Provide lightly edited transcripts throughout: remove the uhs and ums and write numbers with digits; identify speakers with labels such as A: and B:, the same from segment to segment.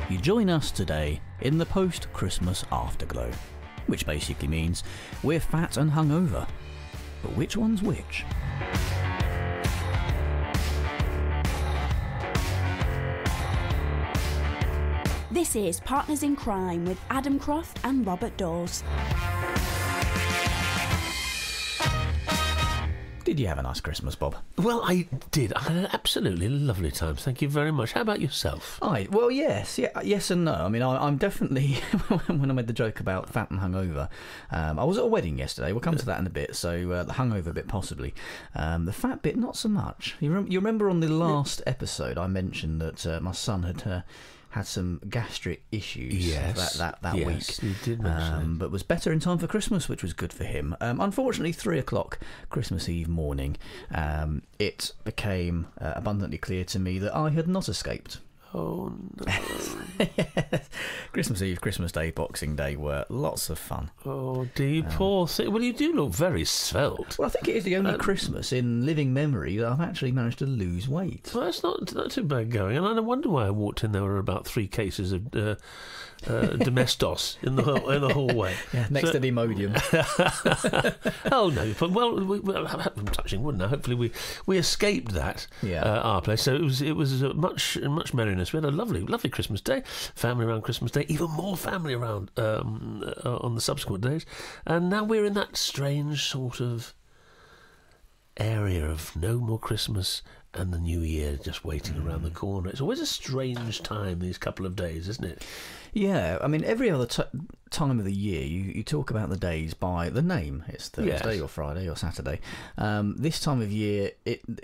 A: you join us today in the post-Christmas afterglow, which basically means we're fat and hungover. But which one's which?
B: This is Partners in Crime with Adam Croft and Robert Dawes.
A: Did you have a nice Christmas, Bob?
C: Well, I did. I had an absolutely lovely time. Thank you very much. How about yourself?
A: Well, yes and no. I mean, I'm definitely, when I made the joke about fat and hungover, I was at a wedding yesterday. We'll come to that in a bit, so the hungover bit possibly. The fat bit, not so much. You remember on the last episode I mentioned that my son had some gastric issues that week.
C: Yes, you did mention
A: but was better in time for Christmas, which was good for him. Unfortunately, 3 o'clock Christmas Eve morning, it became abundantly clear to me that I had not escaped.
C: Oh, no.
A: Yes. Christmas Eve, Christmas Day, Boxing Day were lots of fun.
C: Oh, dear, you poor thing. Well, you do look very svelte.
A: Well, I think it is the only Christmas in living memory that I've actually managed to lose weight.
C: Well, that's not too bad going. And I wonder why I walked in. There were about 3 cases of domestos in the hallway.
A: Yeah, next to the Imodium.
C: Oh no! But I'm touching wood now. Hopefully we escaped that. Our place. So it was much merriness. We had a lovely Christmas Day, family around Christmas Day, even more family around on the subsequent days, and now we're in that strange sort of area of no more Christmas and the New Year just waiting around the corner. It's always a strange time, these couple of days, isn't it?
A: Yeah, I mean, every other time of the year, you talk about the days by the name. It's Thursday or Friday or Saturday. This time of year,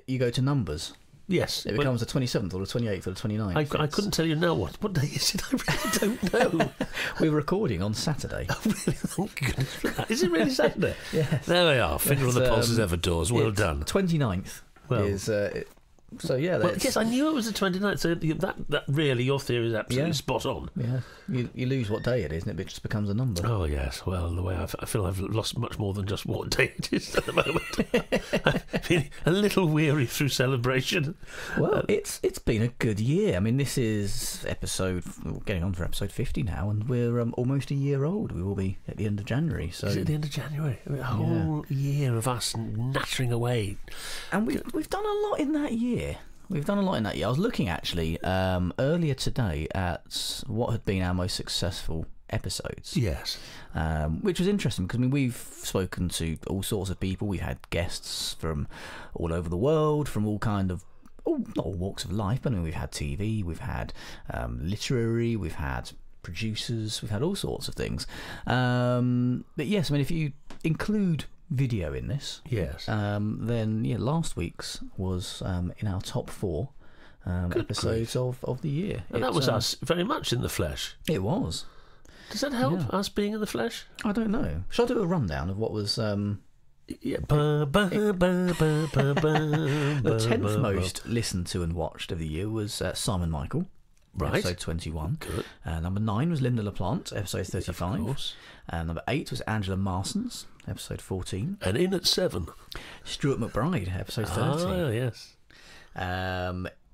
A: you go to numbers.
C: Yes.
A: It becomes the 27th or the 28th or the 29th.
C: I couldn't tell you now what day is it. I really don't know.
A: We're recording on Saturday.
C: Oh, really? Thank goodness for that. Is it really Saturday?
A: Yes.
C: There we are. Finger on the pulse as ever, Dawes. Well done.
A: 29th is... So yeah,
C: well, yes, I knew it was the 29th. So that really, your theory is absolutely spot on.
A: Yeah, you lose what day it is, and it just becomes a number.
C: Oh yes, well the way I feel I've lost much more than just what day it is at the moment. I've been a little weary through celebration.
A: Well, it's been a good year. I mean, this is getting on for episode 50 now, and we're almost a year old. We will be at the end of January. So
C: is it the end of January? A whole year of us nattering away,
A: and we've done a lot in that year. We've done a lot in that year. I was looking actually earlier today at what had been our most successful episodes.
C: Yes.
A: Which was interesting because we've spoken to all sorts of people. We've had guests from all over the world, from all kind of not all walks of life, but we've had TV, we've had literary, we've had producers, we've had all sorts of things. But yes, I mean, if you include video in this, then last week's was in our top 4 episodes of the year,
C: and that was us very much in the flesh.
A: It was.
C: Does that help, us being in the flesh?
A: I don't know. Shall I do a rundown of what was the 10th most listened to and watched of the year was Simon Michael,
C: right,
A: episode 21.
C: Good.
A: Number 9 was Linda LaPlante, episode 35. Of course. Number 8 was Angela Marsons, episode 14.
C: And in at 7,
A: Stuart McBride, episode 30.
C: Ah, yes.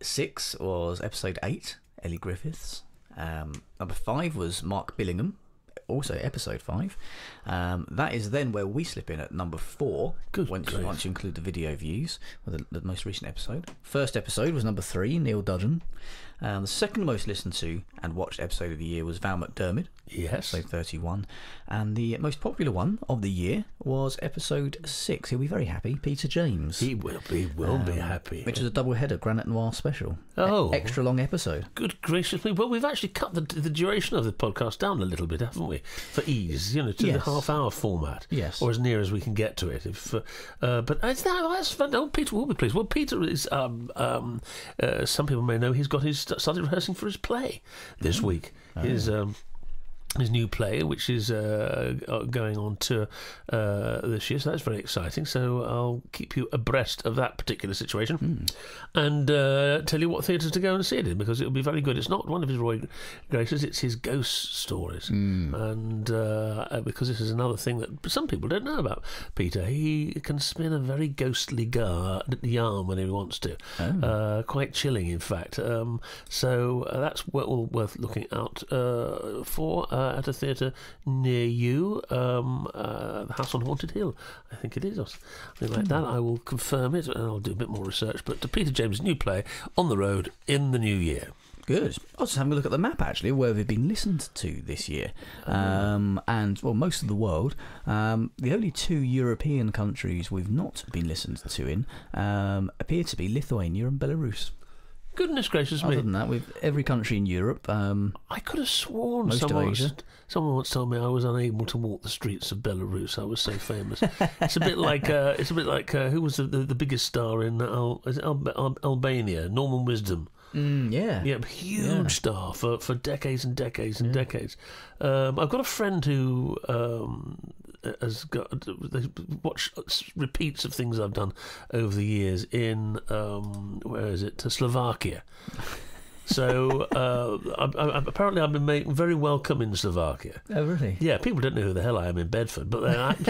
A: 6 was episode 8, Ellie Griffiths. Number 5 was Mark Billingham, also episode 5. That is then where we slip in at number 4. Once you include the video views, with the most recent episode. First episode was number 3, Neil Dudgeon. The second most listened to and watched episode of the year was Val McDermid, episode 31. And the most popular one of the year was episode 6. He'll be very happy, Peter James.
C: He will be happy.
A: Which is a double-header Granite Noir special.
C: Oh.
A: Extra long episode.
C: Good gracious me. Well, we've actually cut the duration of the podcast down a little bit, haven't we? For ease, to the half-hour format.
A: Yes.
C: Or as near as we can get to it. But that's fun. Oh, Peter will be pleased. Well, Peter is, some people may know he's got started rehearsing for his play this week. his new play, which is going on tour this year, so that's very exciting. So I'll keep you abreast of that particular situation and tell you what theatres to go and see it in, because it'll be very good. It's not one of his Roy Graces, it's his ghost stories. And because this is another thing that some people don't know about Peter, he can spin a very ghostly yarn when he wants to. Quite chilling, in fact. So that's worth looking out for. At a theatre near you, the House on Haunted Hill, I think it is, or something like that. I will confirm it, and I'll do a bit more research. But to Peter James' new play, On the Road in the New Year.
A: Good. I was just having a look at the map, actually, where we've been listened to this year. And, well, most of the world. The only 2 European countries we've not been listened to in appear to be Lithuania and Belarus.
C: Goodness gracious me.
A: Other than that, with every country in Europe.
C: I could have sworn someone once told me I was unable to walk the streets of Belarus. I was so famous. It's a bit like who was the biggest star in Albania? Norman Wisdom.
A: Yeah,
C: huge star for decades and decades and decades. I've got a friend who has got. They watch repeats of things I've done over the years in where is it? Slovakia. So apparently I've been made very welcome in Slovakia.
A: Oh, really?
C: Yeah, people don't know who the hell I am in Bedford, but I've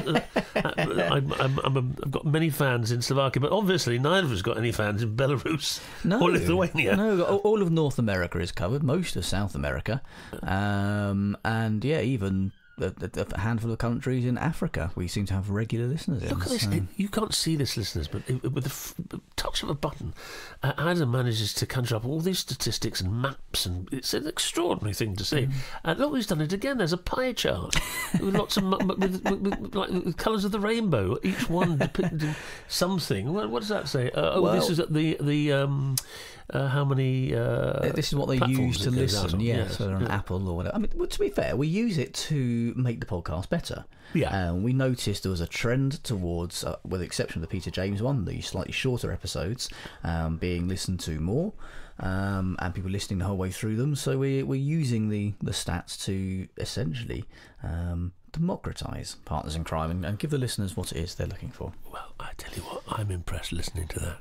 C: got many fans in Slovakia, but obviously neither of us got any fans in Belarus or Lithuania.
A: No, all of North America is covered, most of South America, and even a handful of countries in Africa. We seem to have regular listeners.
C: Look at this. You can't see this, listeners, but with the touch of a button, Adam manages to conjure up all these statistics and maps, and it's an extraordinary thing to see. And look, he's done it again. There's a pie chart with lots of with colours of the rainbow, each one depicting something. What does that say? This is at the how many
A: this is what they use to listen, so they're on Apple or whatever. I mean, to be fair, we use it to make the podcast better. We noticed there was a trend towards, with the exception of the Peter James one, the slightly shorter episodes being listened to more, and people listening the whole way through them. So we're using the stats to essentially democratise Partners in Crime and give the listeners what it is they're looking for.
C: Well, I tell you what, I'm impressed listening to that.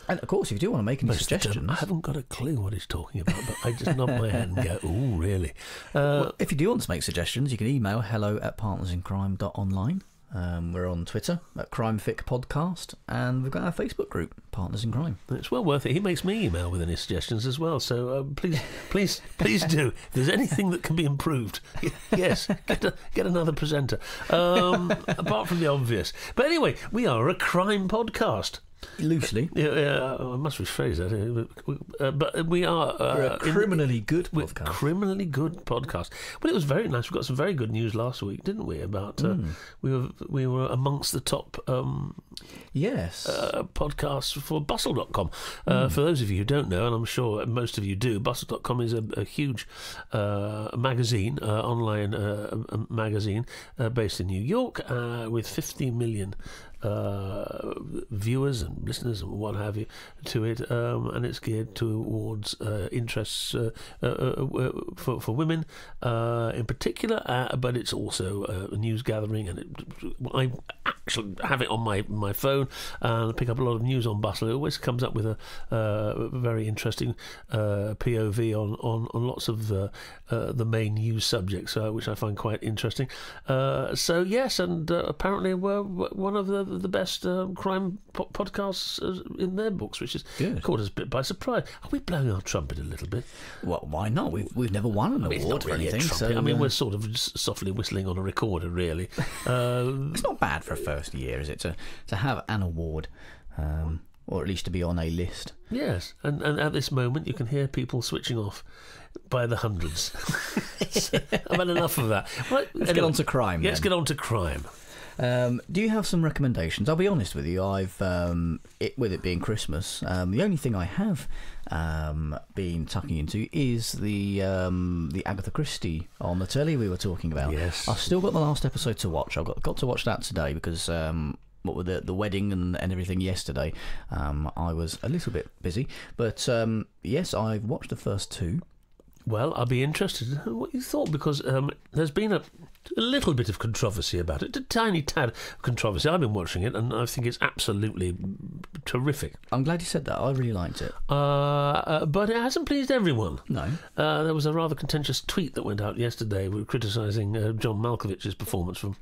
A: And of course, if you do want to make any suggestions,
C: I haven't got a clue what he's talking about, but I just nod my head and go, "Oh, really?"
A: Well, if you do want to make suggestions, you can email hello@partnersincrime.online. We're on Twitter at CrimeFic Podcast, and we've got our Facebook group, Partners in Crime.
C: It's well worth it. He makes me email with any suggestions as well. So please do. If there's anything that can be improved, yes, get another presenter. Apart from the obvious, but anyway, we are a crime podcast.
A: Loosely.
C: I must rephrase that. But we are...
A: We're a criminally good podcast.
C: Criminally good podcast. Well, it was very nice. We got some very good news last week, didn't we? About we were amongst the top podcasts for Bustle.com. For those of you who don't know, and I'm sure most of you do, Bustle.com is a huge magazine, online magazine based in New York with 50 million viewers and listeners and what have you to it, and it's geared towards interests for women in particular, but it's also a news gathering, and I actually have it on my phone and pick up a lot of news on Bustle. It always comes up with a very interesting POV on lots of the main news subjects, which I find quite interesting. So yes, and apparently we're one of the best crime podcasts in their books, which has caught us a bit by surprise. Are we blowing our trumpet a little bit?
A: Well, why not? We've never won an award for anything. So,
C: we're sort of softly whistling on a recorder, really.
A: It's not bad for a first year, is it, to have an award, or at least to be on a list?
C: Yes, and at this moment you can hear people switching off by the hundreds. I've had enough of that. Right,
A: let's get on to crime.
C: Let's get on to crime.
A: Do you have some recommendations? I'll be honest with you. I've with it being Christmas, the only thing I have been tucking into is the Agatha Christie on the telly we were talking about.
C: Yes,
A: I've still got the last episode to watch. I've got to watch that today because what with the wedding and everything yesterday, I was a little bit busy. But yes, I've watched the first two.
C: Well, I'll be interested in what you thought, because there's been a little bit of controversy about it, a tiny tad of controversy. I've been watching it, and I think it's absolutely terrific.
A: I'm glad you said that. I really liked it.
C: But it hasn't pleased everyone.
A: No.
C: There was a rather contentious tweet that went out yesterday criticising John Malkovich's performance from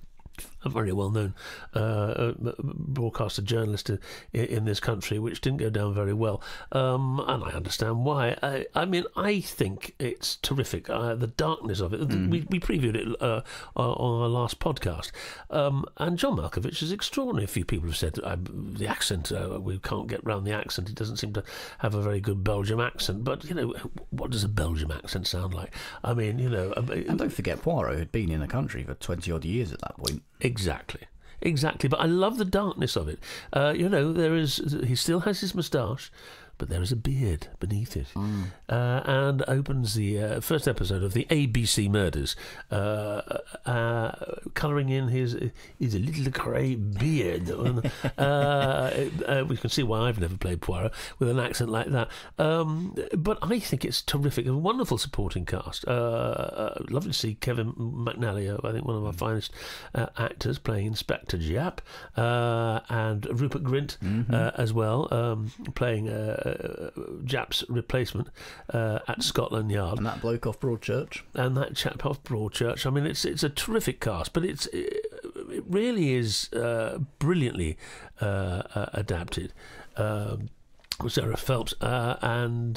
C: a very well-known broadcaster journalist in this country, which didn't go down very well, and I understand why. I mean, I think it's terrific. The darkness of it. We previewed it on our last podcast, and John Malkovich is extraordinary. A few people have said the accent. We can't get round the accent. He doesn't seem to have a very good Belgium accent. But what does a Belgium accent sound like? I mean,
A: and don't forget, Poirot had been in the country for 20-odd years at that point.
C: Exactly. But I love the darkness of it. He still has his moustache, but there is a beard beneath it. And opens the first episode of the ABC Murders, colouring in his little grey beard. We can see why I've never played Poirot with an accent like that. But I think it's terrific. A wonderful supporting cast. Lovely to see Kevin McNally, I think one of our finest actors, playing Inspector Japp, and Rupert Grint as well, playing Japp's replacement at Scotland Yard,
A: and that bloke off Broadchurch,
C: and that chap off Broadchurch. I mean, it's a terrific cast, but it really is brilliantly adapted. Sarah Phelps and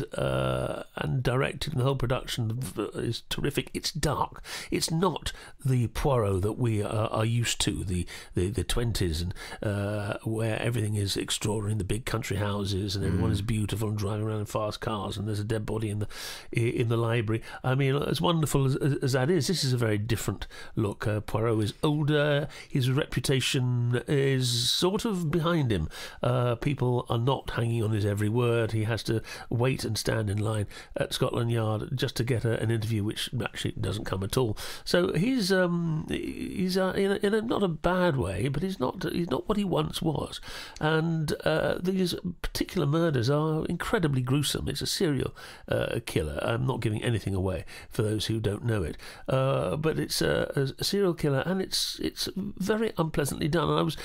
C: directed, and the whole production is terrific. It's dark. It's not the Poirot that we are used to, the 20s, and where everything is extraordinary in the big country houses, and everyone is beautiful and driving around in fast cars, and there's a dead body in the library. I mean, as wonderful as that is, this is a very different look. Poirot is older. His reputation is sort of behind him. People are not hanging on his every word. He has to wait and stand in line at Scotland Yard just to get an interview, which actually doesn't come at all. So he's in a not a bad way, but he's not what he once was. And these particular murders are incredibly gruesome. It's a serial killer. I'm not giving anything away for those who don't know it, but it's a serial killer, and it's very unpleasantly done. And I was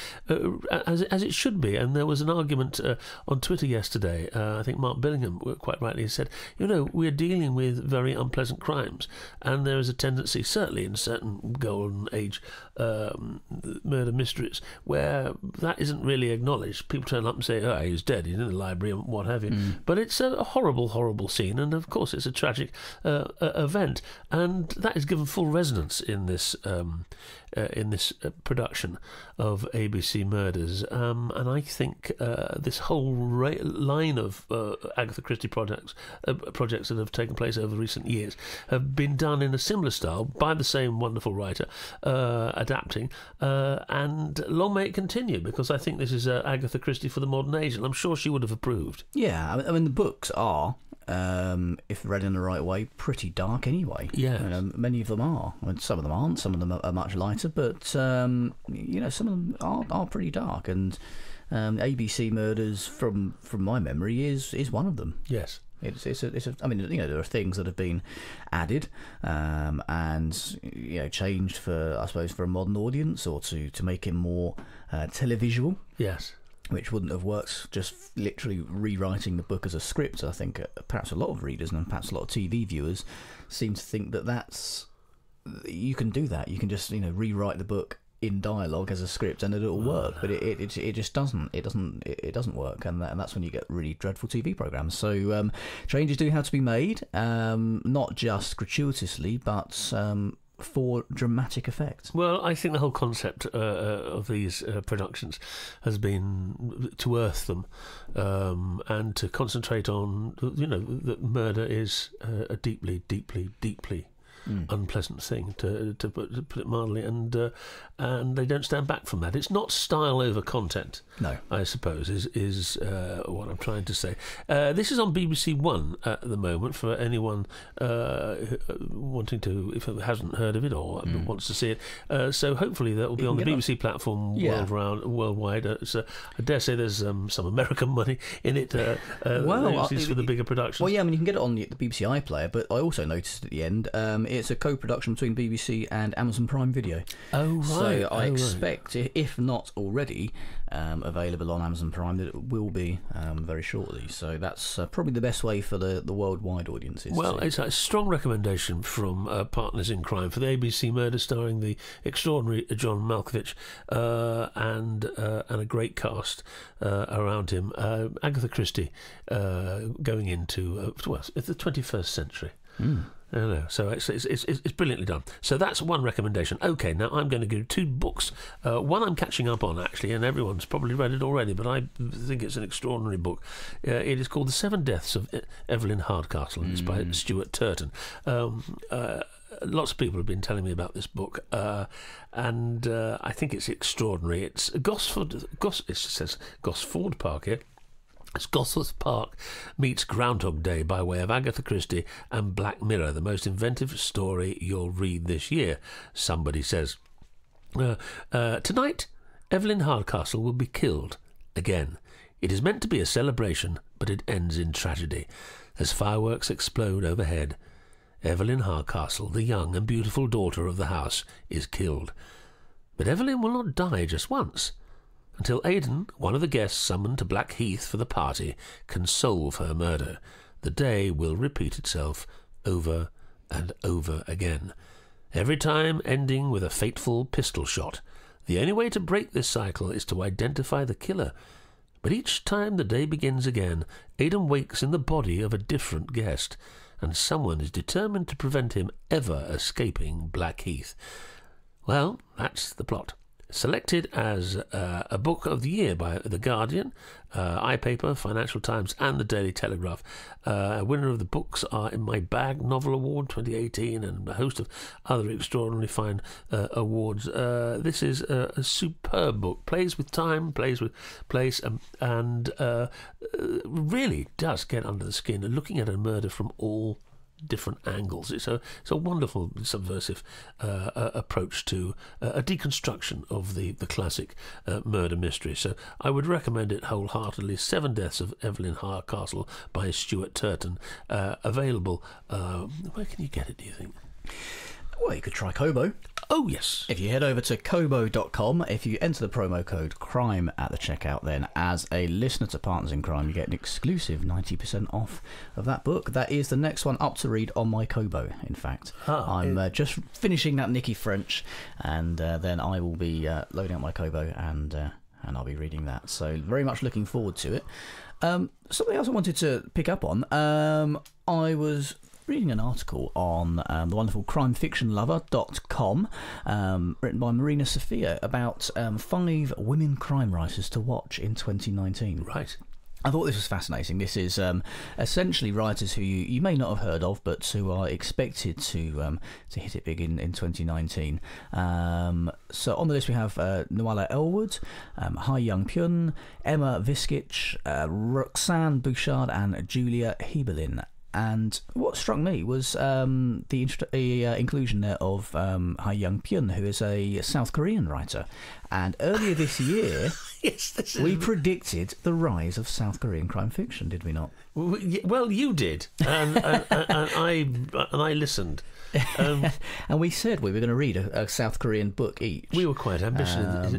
C: as it should be. And there was an argument on Twitter yesterday. I think Mark Billingham quite rightly said, we're dealing with very unpleasant crimes, and there is a tendency, certainly in certain golden age murder mysteries, where that isn't really acknowledged. People turn up and say, oh, he's dead, he's in the library, and what have you. But it's a horrible, horrible scene, and of course it's a tragic event, and that is given full resonance in this production of ABC Murders, and I think this whole line of Agatha Christie projects that have taken place over recent years have been done in a similar style by the same wonderful writer, adapting, and long may it continue, because I think this is Agatha Christie for the modern age, and I'm sure she would have approved.
A: Yeah, I mean the books are, if read in the right way, pretty dark anyway.
C: Yeah,
A: many of them are. I mean, some of them aren't. Some of them are much lighter, but some of them are pretty dark. And ABC Murders, from my memory, is one of them.
C: Yes.
A: I mean, there are things that have been added and changed for, I suppose, for a modern audience, or to make it more televisual.
C: Yes.
A: Which wouldn't have worked just literally rewriting the book as a script. I think perhaps a lot of readers and perhaps a lot of TV viewers seem to think you can do that. You can just rewrite the book in dialogue as a script and it'll work, but it just doesn't. It doesn't work, and that's when you get really dreadful TV programs. So changes do have to be made, not just gratuitously, but for dramatic effect.
C: Well, I think the whole concept of these productions has been to earth them, and to concentrate on that murder is a deeply, deeply, deeply unpleasant thing, to put it mildly, and they don't stand back from that. It's not style over content.
A: No,
C: I suppose is what I'm trying to say. This is on BBC One at the moment for anyone wanting to, if it hasn't heard of it or wants to see it. So hopefully that will be on the BBC platform worldwide. I dare say there's some American money in it. For the bigger productions.
A: Well, yeah, I mean you can get it on the BBC iPlayer, but I also noticed at the end it's a co-production between BBC and Amazon Prime Video.
C: Oh right.
A: So I expect, if not already available on Amazon Prime, that it will be very shortly. So that's probably the best way for the worldwide audiences.
C: Well, it's a strong recommendation from Partners in Crime for the ABC murder, starring the extraordinary John Malkovich and a great cast around him. Agatha Christie going into it's the 21st century. I don't know. So it's brilliantly done. So that's one recommendation. Okay, now I'm going to give 2 books. One I'm catching up on, actually, and everyone's probably read it already, but I think it's an extraordinary book. It is called The 7 Deaths of Evelyn Hardcastle, and it's by Stuart Turton. Lots of people have been telling me about this book, and I think it's extraordinary. It's it says Gosford Park here. It's Gosforth Park meets Groundhog Day by way of Agatha Christie and Black Mirror, the most inventive story you'll read this year, somebody says. Tonight, Evelyn Hardcastle will be killed again. It is meant to be a celebration, but it ends in tragedy as fireworks explode overhead. Evelyn Hardcastle, the young and beautiful daughter of the house, is killed. But Evelyn will not die just once. Until Aidan, one of the guests summoned to Blackheath for the party, can solve her murder. The day will repeat itself over and over again, every time ending with a fateful pistol shot. The only way to break this cycle is to identify the killer. But each time the day begins again, Aidan wakes in the body of a different guest, and someone is determined to prevent him ever escaping Blackheath. Well, that's the plot. Selected as a book of the year by The Guardian, iPaper, Financial Times and The Daily Telegraph. Winner of the Books Are in My Bag Novel Award 2018 and a host of other extraordinarily fine awards. This is a superb book. Plays with time, plays with place, and really does get under the skin, looking at a murder from all different angles. It's a wonderful subversive approach to a deconstruction of the classic murder mystery. So I would recommend it wholeheartedly. 7 Deaths of Evelyn Hardcastle by Stuart Turton. Available. Where can you get it, do you think?
A: Well, you could try Kobo.
C: Oh, yes.
A: If you head over to kobo.com, if you enter the promo code CRIME at the checkout, then as a listener to Partners in Crime, you get an exclusive 90% off of that book. That is the next one up to read on my Kobo, in fact. I'm just finishing that Nicky French, and then I will be loading up my Kobo, and I'll be reading that. So very much looking forward to it. Something else I wanted to pick up on. I was reading an article on the wonderful crimefictionlover.com, written by Marina Sophia, about 5 women crime writers to watch in 2019.
C: Right.
A: I thought this was fascinating. This is essentially writers who you may not have heard of, but who are expected to hit it big in 2019. So on the list we have Noella Elwood, Hai Young Pyun, Emma Viskich, Roxanne Bouchard and Julia Hebelin. And what struck me was the inclusion there of Hai Young Pyun, who is a South Korean writer. And earlier this year, we predicted the rise of South Korean crime fiction, did we not?
C: Well, you did, and I listened.
A: And we said we were going to read a South Korean book each.
C: We were quite ambitious in those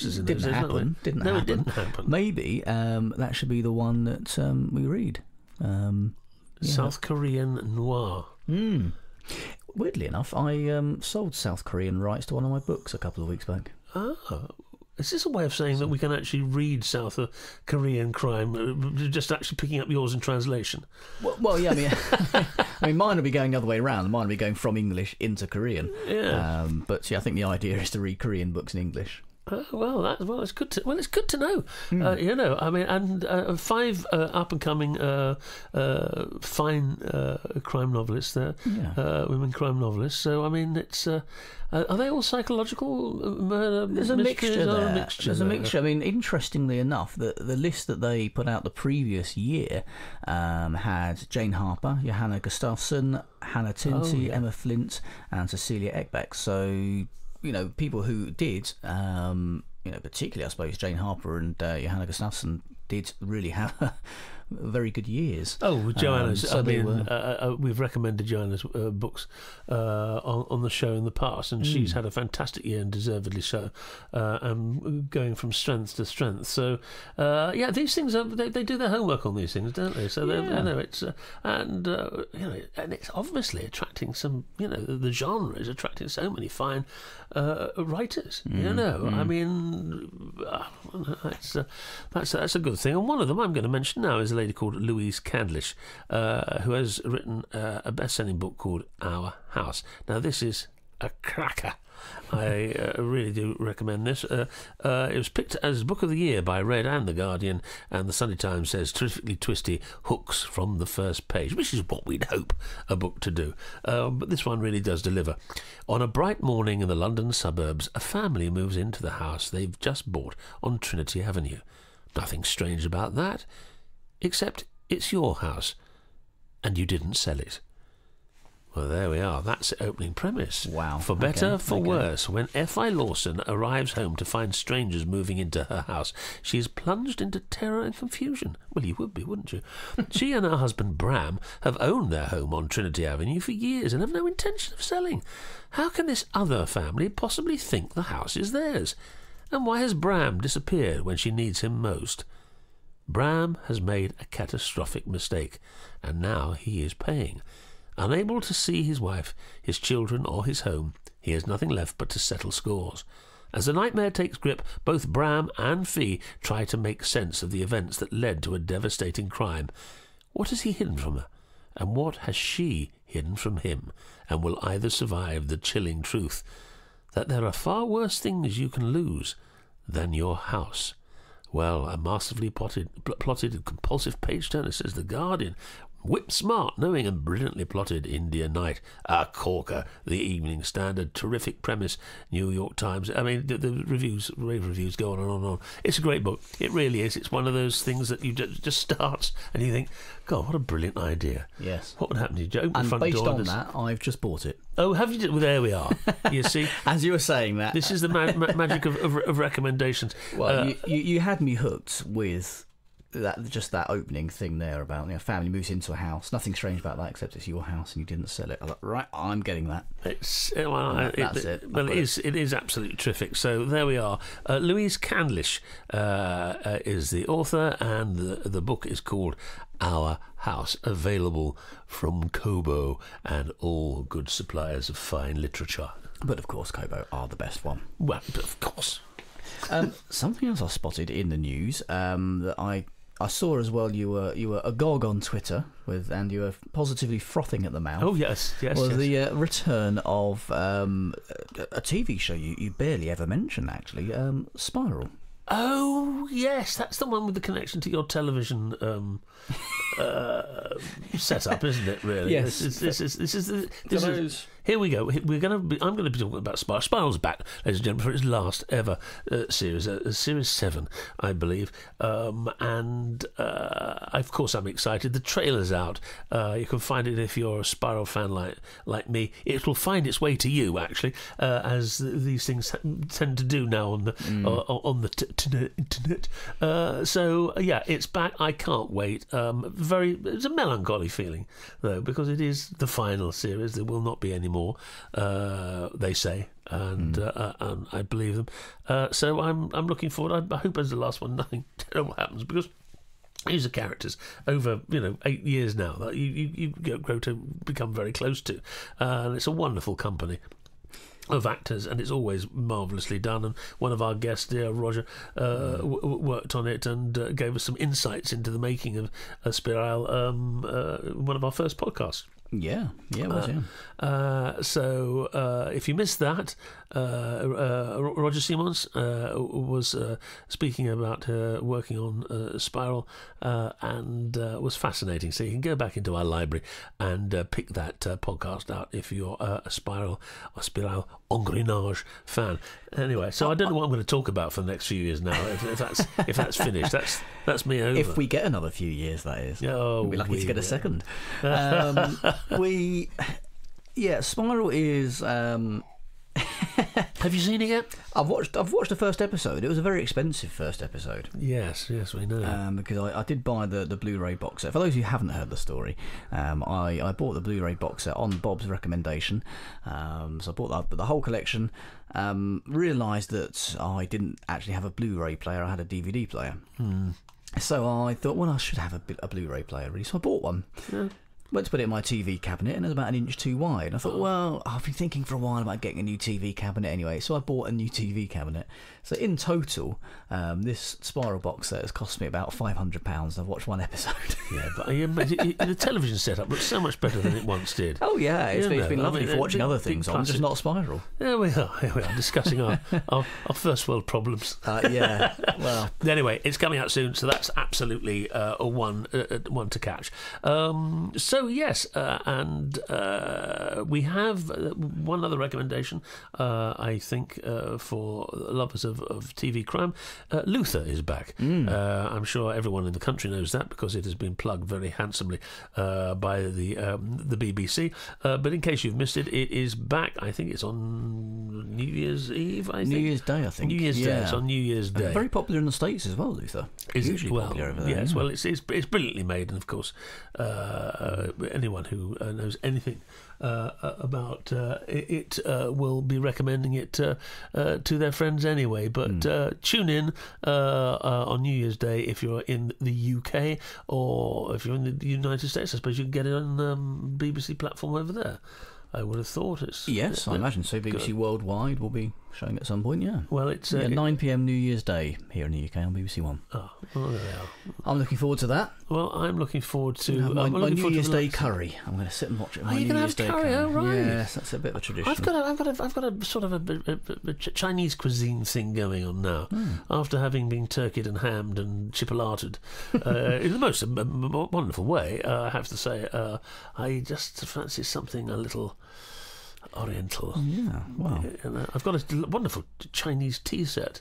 A: days. It didn't happen. Maybe that should be the one that we read.
C: South Korean noir.
A: Weirdly enough, I sold South Korean rights to one of my books a couple of weeks back.
C: Oh. Is this a way of saying that we can actually read South Korean crime, just actually picking up yours in translation?
A: Well, yeah, I mean, mine will be going the other way around. Mine will be going from English into Korean.
C: Yeah.
A: But yeah, I think the idea is to read Korean books in English.
C: It's good to it's good to know. I mean, and 5 up and coming fine crime novelists there, women crime novelists. So I mean, it's are they all psychological murder?
A: There's a mixture there. There's a mixture. I mean, interestingly enough, the list that they put out the previous year had Jane Harper, Johanna Gustafsson, Hannah Tinty, Emma Flint, and Cecilia Ekbeck. So, people who did, particularly, I suppose, Jane Harper and Johanna Gustafsson did really have very good years.
C: Oh, Joanna's. We've recommended Joanna's books on the show in the past, and she's had a fantastic year, and deservedly so, going from strength to strength. So, these things they do their homework on these things, don't they? So it's and it's obviously attracting some. The genre is attracting so many fine writers. I mean, that's a good thing. And one of them I'm going to mention now is a lady called Louise Candlish, who has written a best-selling book called Our House. Now, this is a cracker. I really do recommend this. It was picked as Book of the Year by Red and The Guardian, and the Sunday Times says terrifically twisty hooks from the first page, which is what we'd hope a book to do. But this one really does deliver. On a bright morning in the London suburbs, a family moves into the house they've just bought on Trinity Avenue. Nothing strange about that, except it's your house, and you didn't sell it. Well, there we are. That's the opening premise.
A: Wow.
C: For better, for worse, when F.I. Lawson arrives home to find strangers moving into her house, she is plunged into terror and confusion. Well, you would be, wouldn't you? She and her husband, Bram, have owned their home on Trinity Avenue for years and have no intention of selling. How can this other family possibly think the house is theirs? And why has Bram disappeared when she needs him most? Bram has made a catastrophic mistake, and now he is paying. Unable to see his wife, his children, or his home, he has nothing left but to settle scores. As the nightmare takes grip, both Bram and Fee try to make sense of the events that led to a devastating crime. What has he hidden from her? And what has she hidden from him? And will either survive the chilling truth that there are far worse things you can lose than your house? Well, a masterfully plotted and compulsive page-turner, says The Guardian. Whip smart, knowing and brilliantly plotted, India Night. A corker, The Evening Standard. Terrific premise, New York Times. I mean, the rave reviews go on and on and on. It's a great book. It really is. It's one of those things that you just starts and you think, God, what a brilliant idea.
A: Yes.
C: What would happen to you? Open
A: and
C: the front
A: based
C: door
A: on that, I've just bought it.
C: Oh, have you? Well, there we are. You see?
A: As you were saying that.
C: This is the magic of recommendations.
A: Well, you had me hooked with that opening thing there about family moves into a house. Nothing strange about that, except it's your house and you didn't sell it. I was like, right, I'm getting that.
C: That's it.
A: Well,
C: it is absolutely terrific. So there we are. Louise Candlish is the author, and the book is called Our House, available from Kobo and all good suppliers of fine literature.
A: But of course, Kobo are the best one.
C: Well, but of course.
A: Something else I spotted in the news that I saw as well. You were agog on Twitter and you were positively frothing at the mouth.
C: Oh yes.
A: Was the return of a TV show you barely ever mention, actually, Spiral.
C: Oh yes, that's the one with the connection to your television setup, isn't it? Really?
A: Yes.
C: This is. Here we go. I'm going to be talking about Spiral. Spiral's back, ladies and gentlemen, for its last ever series, Series 7, I believe. Of course, I'm excited. The trailer's out. You can find it if you're a Spiral fan like me. It will find its way to you, actually, as these things tend to do now on the internet. So yeah, it's back. I can't wait. It's a melancholy feeling, though, because it is the final series. There will not be any more, they say, and I believe them. So I'm looking forward. I hope as the last one nothing terrible happens, because these are characters over 8 years now that you grow to become very close to, and it's a wonderful company of actors, and it's always marvellously done. And one of our guests, dear Roger, worked on it and gave us some insights into the making of Spiral, one of our first podcasts.
A: Yeah, it was,
C: So if you missed that, Roger Simons was speaking about working on Spiral and was fascinating. So you can go back into our library and pick that podcast out if you're a Spiral Engrenage fan. Anyway, so I don't know what I'm going to talk about for the next few years now. If that's finished, that's me over.
A: If we get another few years, that is.
C: Oh,
A: we'll be lucky to get a second. Spiral is.
C: Have you seen it yet?
A: I've watched the first episode. It was a very expensive first episode.
C: Yes, we know.
A: Because I did buy the Blu-ray box set. For those who haven't heard the story, I bought the Blu-ray box set on Bob's recommendation. So I bought the whole collection. Realised that I didn't actually have a Blu-ray player. I had a DVD player. So I thought, well, I should have a Blu-ray player, really. So I bought one. Yeah. Went to put it in my TV cabinet, and it was about 1 inch too wide. I thought, well, I've been thinking for a while about getting a new TV cabinet anyway, so I bought a new TV cabinet. So in total, this Spiral box set has cost me about £500. I've watched one episode.
C: Yeah, but the television setup looks so much better than it once did.
A: Oh yeah, it's been lovely for watching other things on, just not Spiral.
C: Here we are discussing our first world problems.
A: Well,
C: anyway, it's coming out soon, so that's absolutely one to catch. So yes, and we have one other recommendation, I think, for lovers of TV crime. Luther is back. I'm sure everyone in the country knows that because it has been plugged very handsomely by the BBC. But in case you've missed it, it is back. I think it's on New Year's Eve.
A: New Year's Day, I think.
C: New Year's Day. It's on New Year's Day.
A: Very popular in the States as well, Luther.
C: Is
A: hugely popular over there.
C: Yes, well, it's brilliantly made, and of course, anyone who knows anything about it will be recommending it to their friends anyway. But tune in on New Year's Day if you're in the UK, or if you're in the United States. I suppose you can get it on BBC platform over there. I would have thought it's...
A: Yes, I imagine so. BBC Worldwide will be showing at some point, yeah.
C: Well, it's...
A: 9 p.m. New Year's Day here in the UK on BBC One.
C: Oh, well, there they are.
A: I'm looking forward to that.
C: Well, I'm looking forward to...
A: my New Year's Day curry. I'm going to sit and watch it.
C: Are you going to have curry? Oh, right.
A: Yes, that's a bit of a tradition.
C: I've got a sort of a Chinese cuisine thing going on now. After having been turkeyed and hammed and chipolated in the most wonderful way, I have to say, I just fancy something a little... Oriental.
A: Yeah, wow.
C: I've got a wonderful Chinese tea set.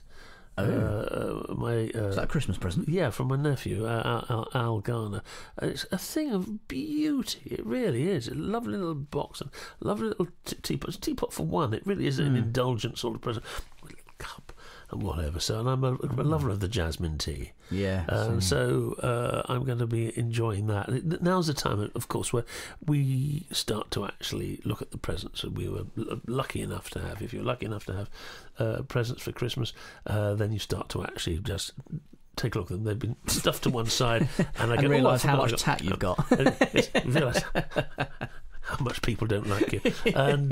A: Is that a Christmas present?
C: Yeah, from my nephew, Al Garner. It's a thing of beauty. It really is. A lovely little box and lovely little teapot. It's a teapot for one. It really is an indulgent sort of present. With a little cup and whatever. So, and I'm a lover of the jasmine tea.
A: Yeah.
C: So I'm going to be enjoying that. Now's the time, of course, where we start to actually look at the presents that we were lucky enough to have. If you're lucky enough to have presents for Christmas, then you start to actually just take a look at them. They've been stuffed to one side, and I
A: realise how much tat you've got.
C: Realise how much people don't like you and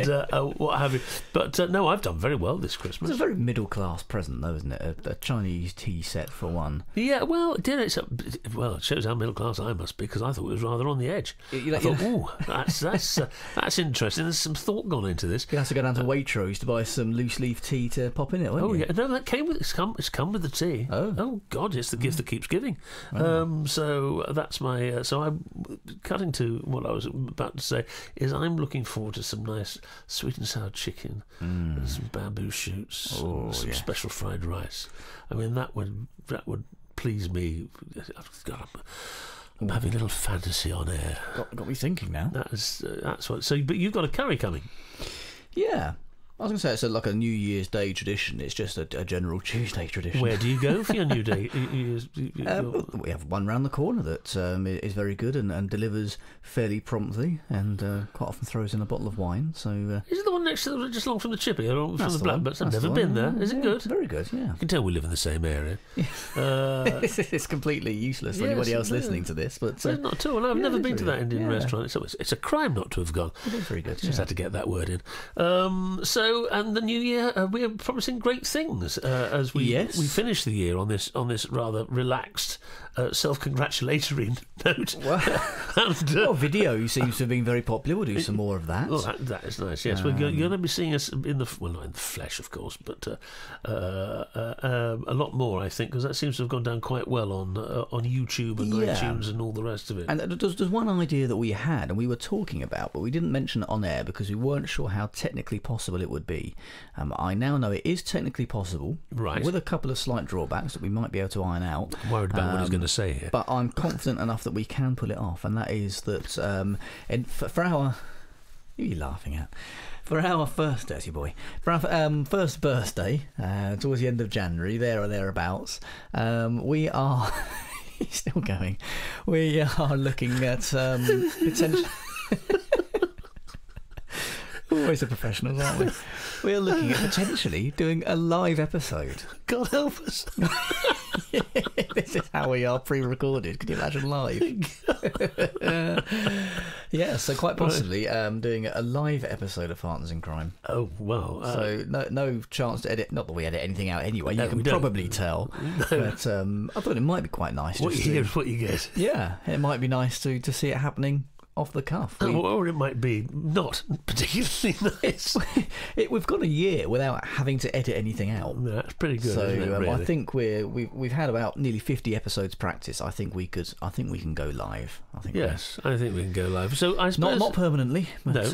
C: what have you. But no, I've done very well this Christmas.
A: It's a very middle class present, though, isn't it? A Chinese tea set for one.
C: Yeah, well, it shows how middle class I must be, because I thought it was rather on the edge. I thought, that's interesting. There's some thought gone into this.
A: You have to go down to Waitrose to buy some loose leaf tea to pop in it.
C: Oh yeah, no, that came with it's come with the tea. Oh God, it's the gift that keeps giving. So that's my. So I'm cutting to what I was about to say. Is I'm looking forward to some nice sweet and sour chicken, and some bamboo shoots, and some special fried rice. I mean, that would please me. I'm having a little fantasy on air.
A: Got me thinking now.
C: That's what. So, but you've got a curry coming.
A: Yeah. I was going to say it's like a New Year's Day tradition. It's just a general Tuesday tradition.
C: Where do you go for your New Day?
A: We have one round the corner that is very good and delivers fairly promptly, and quite often throws in a bottle of wine. So
C: is it the one next to just along from the Chippy or from the Blackbirds? I've never been there. Is it good?
A: Very good. Yeah.
C: You can tell we live in the same area.
A: It's completely useless for anybody else listening to this, but
C: not at all. I've never been to that Indian restaurant. So it's a crime not to have gone.
A: It is very good.
C: Just had to get that word in. So So, and the new year, we're promising great things as we finish the year on this rather relaxed, self-congratulatory note.
A: Well, video seems to have been very popular. We'll do some more of that.
C: Well, that is nice. Yes, you're going to be seeing us not in the flesh, of course, but a lot more, I think, because that seems to have gone down quite well on YouTube and iTunes and all the rest of it.
A: And there's one idea that we had and we were talking about, but we didn't mention it on air because we weren't sure how technically possible it would be. I now know it is technically possible,
C: right,
A: with a couple of slight drawbacks that we might be able to iron out.
C: I'm worried about what he's going to say here.
A: But I'm confident enough that we can pull it off, and that is that for our... Who are you laughing at? For our first dirty boy, for our first birthday, towards the end of January, there or thereabouts, we are... He's still going. We are looking at potential... Always a professionals, aren't we? We're looking at potentially doing a live episode.
C: God help us.
A: This is how we are pre-recorded. Can you imagine live? Yeah, so quite possibly doing a live episode of Partners in Crime.
C: Oh, well.
A: So no chance to edit. Not that we edit anything out anyway. You can probably tell. No. But I thought it might be quite nice.
C: What you hear is what you get.
A: Yeah, it might be nice to see it happening off the cuff.
C: Or it might be not particularly nice.
A: We've gone a year without having to edit anything out.
C: Yeah, that's pretty good.
A: So
C: isn't it, really?
A: I think we've had about nearly 50 episodes practice. I think we can go live. I think we can
C: go live. So I suppose
A: not permanently, but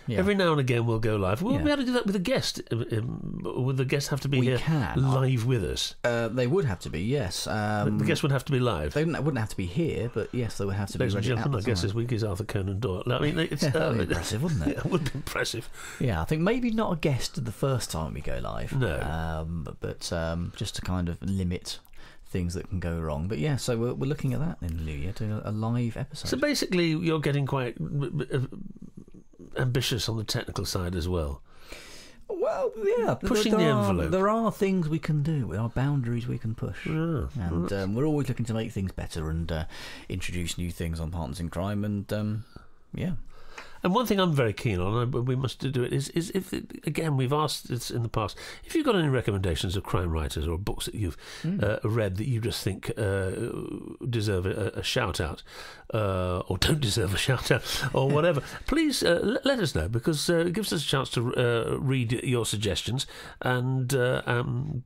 C: every now and again we'll go live. We'll be able to do that with a guest. Would the guest have to be here live with us?
A: They would have to be, yes.
C: The guest would have to be live.
A: They wouldn't have to be here, but yes, they would have to be.
C: Ladies and gentlemen, I guess this week is Arthur Conan Doyle. I mean, it's
A: that'd be impressive, wouldn't it?
C: Yeah, it would be impressive.
A: Yeah, I think maybe not a guest the first time we go live.
C: No,
A: but just to kind of limit things that can go wrong. But yeah, so we're looking at that in the new year, doing a live episode.
C: So basically, you're getting quite ambitious on the technical side as well.
A: Well, yeah,
C: pushing the envelope.
A: There are things we can do. There are boundaries we can push, and we're always looking to make things better and introduce new things on Partners in Crime. And yeah.
C: And one thing I'm very keen on, and we must do it, is if, again, we've asked this in the past, if you've got any recommendations of crime writers or books that you've read that you just think deserve a shout-out, or don't deserve a shout-out, or whatever, please let us know, because it gives us a chance to read your suggestions and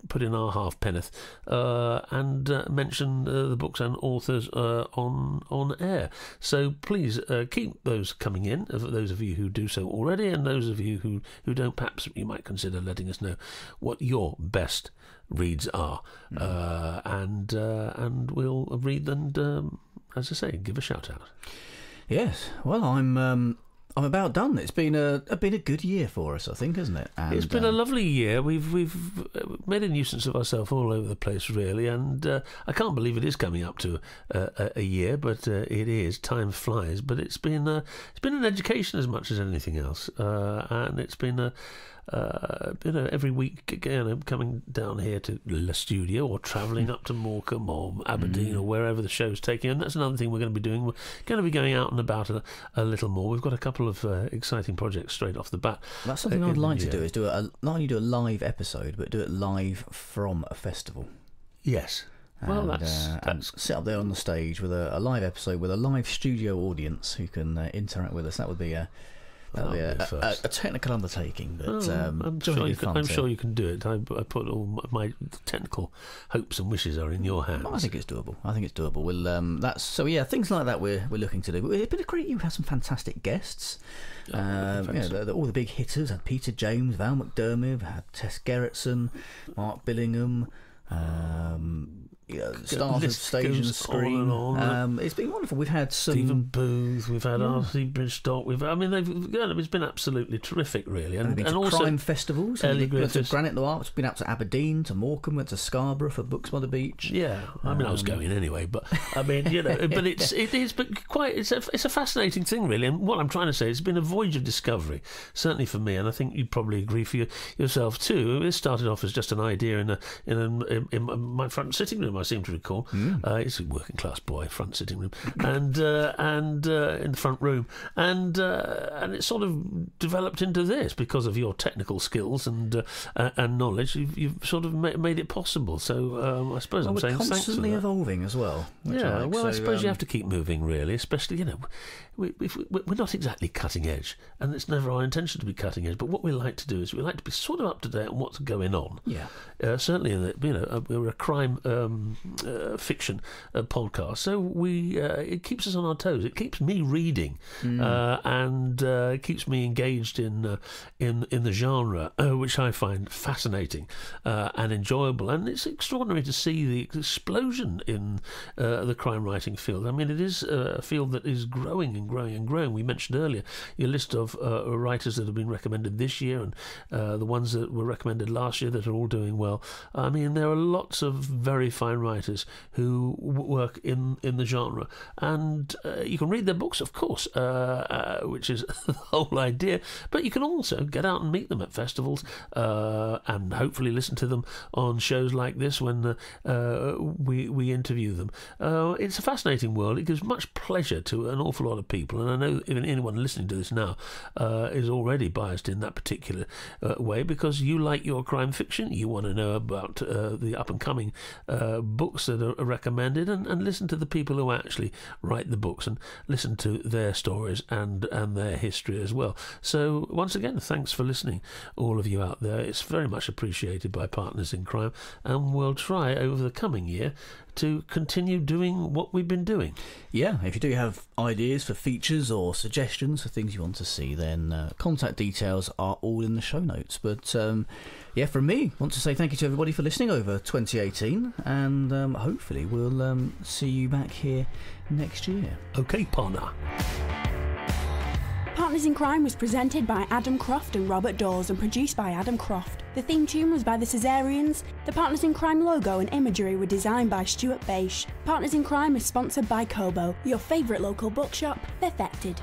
C: put in our half-penneth and mention the books and authors on air. So please keep those coming in, those of you who do so already, and those of you who don't, perhaps you might consider letting us know what your best reads are, and we'll read them and, as I say, give a shout out.
A: Yes, well, I'm about done. It's been a good year for us, I think, hasn't it? And
C: it's been a lovely year. We've made a nuisance of ourselves all over the place, really, and I can't believe it is coming up to a year, but it is. Time flies, but it's been an education as much as anything else, and it's been every week, coming down here to the studio or travelling up to Morecambe or Aberdeen or wherever the show's taking. And that's another thing we're going to be doing. We're going to be going out and about a little more. We've got a couple of exciting projects straight off the bat.
A: That's something I'd like to do, is not only do a live episode, but do it live from a festival.
C: Yes. Well, that's
A: and sit up there on the stage with a live episode with a live studio audience who can interact with us. That would be a technical undertaking, but
C: I'm sure you can do it. I put all my technical hopes and wishes are in your hands.
A: I think it's doable. We'll things like that we're looking to do. It's been a great year. We've had some fantastic guests. All the big hitters. Had Peter James, Val McDermott, had Tess Gerritsen, Mark Billingham. Stars of stage and screen. It's been wonderful. We've had some
C: Stephen Booth, we've had R.C. Bridgestock. It's been absolutely terrific, really. And also
A: crime festivals.
C: Ellie
A: Griffiths. To Granite Noir. It's been out to Aberdeen, to Morecambe, went to Scarborough for Books by the Beach.
C: Yeah, I was going anyway, but but it's a fascinating thing, really. And what I'm trying to say, it's been a voyage of discovery, certainly for me, and I think you'd probably agree for yourself too. It started off as just an idea in my front sitting room. I seem to recall. It's a working class boy, front sitting room, and in the front room, and it sort of developed into this because of your technical skills and knowledge. You've sort of made it possible. So I suppose I'm saying thanks for that.
A: We're constantly evolving as well.
C: Yeah, I suppose you have to keep moving, really, especially, we're not exactly cutting edge, and it's never our intention to be cutting edge, but what we like to do is we like to be sort of up to date on what's going on.
A: Yeah.
C: Certainly, we're a crime fiction podcast, so it keeps us on our toes. It keeps me reading, and it keeps me engaged in the genre, which I find fascinating and enjoyable. And it's extraordinary to see the explosion in the crime writing field. I mean, it is a field that is growing and growing and growing. We mentioned earlier your list of writers that have been recommended this year, and the ones that were recommended last year that are all doing well. I mean, there are lots of very fine writers who work in the genre, and you can read their books, of course, which is the whole idea, but you can also get out and meet them at festivals, and hopefully listen to them on shows like this when we interview them. It's a fascinating world. It gives much pleasure to an awful lot of people, and I know even anyone listening to this now is already biased in that particular way, because you like your crime fiction, you want to know about the up-and-coming books that are recommended, and listen to the people who actually write the books, and listen to their stories and their history as well. So once again, thanks for listening, all of you out there. It's very much appreciated by Partners in Crime, and we'll try over the coming year to continue doing what we've been doing.
A: Yeah, if you do have ideas for features or suggestions for things you want to see, then contact details are all in the show notes. But yeah, from me, I want to say thank you to everybody for listening over 2018, and hopefully we'll see you back here next year.
C: Okay, partner.
B: Partners in Crime was presented by Adam Croft and Robert Dawes and produced by Adam Croft. The theme tune was by the Caesareans. The Partners in Crime logo and imagery were designed by Stuart Beisch. Partners in Crime is sponsored by Kobo, your favourite local bookshop, perfected.